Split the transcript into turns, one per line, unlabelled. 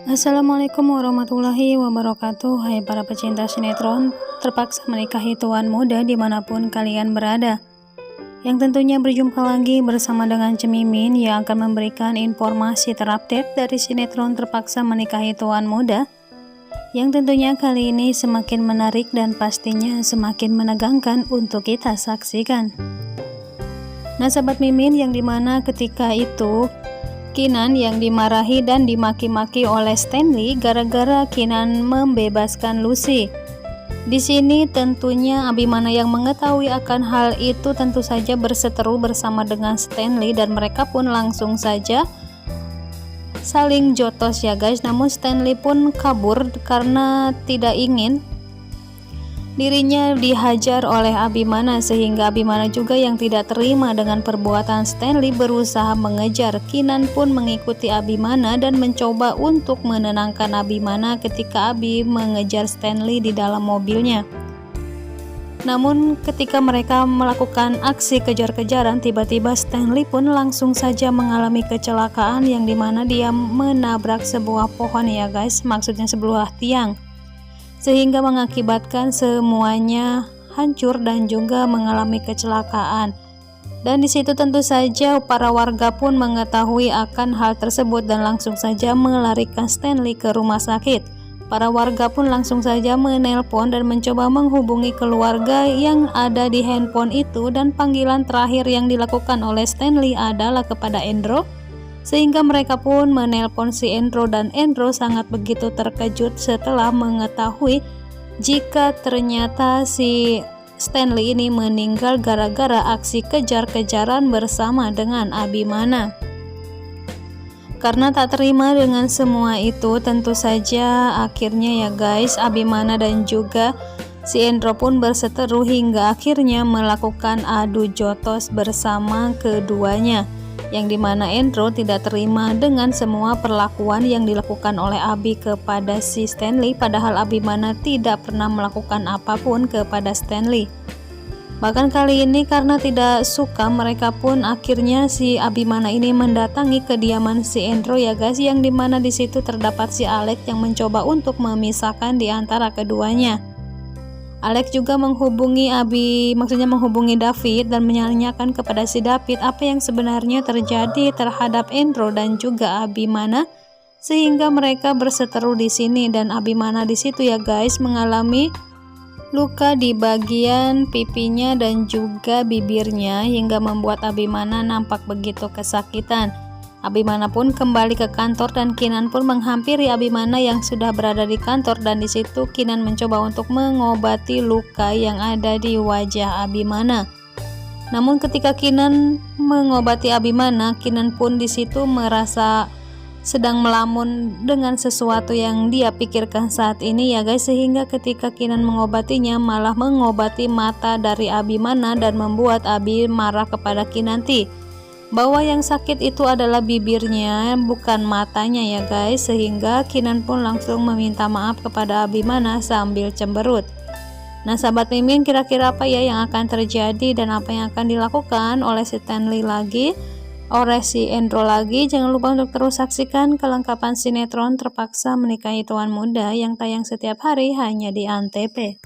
Assalamualaikum warahmatullahi wabarakatuh. Hai para pecinta sinetron Terpaksa Menikahi Tuan Muda dimanapun kalian berada, yang tentunya berjumpa lagi bersama dengan Cemimin yang akan memberikan informasi terupdate dari sinetron Terpaksa Menikahi Tuan Muda, yang tentunya kali ini semakin menarik dan pastinya semakin menegangkan untuk kita saksikan. Nah sahabat Mimin, yang dimana ketika itu Kinan yang dimarahi dan dimaki-maki oleh Stanley gara-gara Kinan membebaskan Lucy. Di sini tentunya Abimana yang mengetahui akan hal itu tentu saja berseteru bersama dengan Stanley dan mereka pun langsung saja saling jotos ya guys. Namun Stanley pun kabur karena tidak ingin dirinya dihajar oleh Abimana, sehingga Abimana juga yang tidak terima dengan perbuatan Stanley berusaha mengejar. Kinan pun mengikuti Abimana dan mencoba untuk menenangkan Abimana ketika Abi mengejar Stanley di dalam mobilnya. Namun ketika mereka melakukan aksi kejar-kejaran, tiba-tiba Stanley pun langsung saja mengalami kecelakaan yang dimana dia menabrak sebuah pohon ya guys, maksudnya sebuah tiang, sehingga mengakibatkan semuanya hancur dan juga mengalami kecelakaan. Dan di situ tentu saja para warga pun mengetahui akan hal tersebut dan langsung saja melarikan Stanley ke rumah sakit. Para warga pun langsung saja menelpon dan mencoba menghubungi keluarga yang ada di handphone itu, dan panggilan terakhir yang dilakukan oleh Stanley adalah kepada Endro, sehingga mereka pun menelpon si Endro, dan Endro sangat begitu terkejut setelah mengetahui jika ternyata si Stanley ini meninggal gara-gara aksi kejar-kejaran bersama dengan Abimana. Karena tak terima dengan semua itu, tentu saja akhirnya ya guys, Abimana dan juga si Endro pun berseteru hingga akhirnya melakukan adu jotos bersama keduanya, yang dimana Endro tidak terima dengan semua perlakuan yang dilakukan oleh Abi kepada si Stanley, padahal Abimana tidak pernah melakukan apapun kepada Stanley. Bahkan kali ini karena tidak suka, mereka pun akhirnya si Abimana ini mendatangi kediaman si Endro ya guys, yang dimana di situ terdapat si Alex yang mencoba untuk memisahkan di antara keduanya. Alex juga menghubungi menghubungi David dan menanyakan kepada si David apa yang sebenarnya terjadi terhadap Endro dan juga Abimana, sehingga mereka berseteru di sini. Dan Abimana di situ ya guys mengalami luka di bagian pipinya dan juga bibirnya, hingga membuat Abimana nampak begitu kesakitan. Abimana pun kembali ke kantor dan Kinan pun menghampiri Abimana yang sudah berada di kantor, dan di situ Kinan mencoba untuk mengobati luka yang ada di wajah Abimana. Namun ketika Kinan mengobati Abimana, Kinan pun di situ merasa sedang melamun dengan sesuatu yang dia pikirkan saat ini ya guys, sehingga ketika Kinan mengobatinya malah mengobati mata dari Abimana dan membuat Abi marah kepada Kinanti bahwa yang sakit itu adalah bibirnya bukan matanya ya guys, sehingga Kinan pun langsung meminta maaf kepada Abimana sambil cemberut. Nah sahabat Mimin, kira-kira apa ya yang akan terjadi dan apa yang akan dilakukan oleh si Stanley lagi, oleh si Endro lagi? Jangan lupa untuk terus saksikan kelengkapan sinetron Terpaksa Menikahi Tuan Muda yang tayang setiap hari hanya di Antv.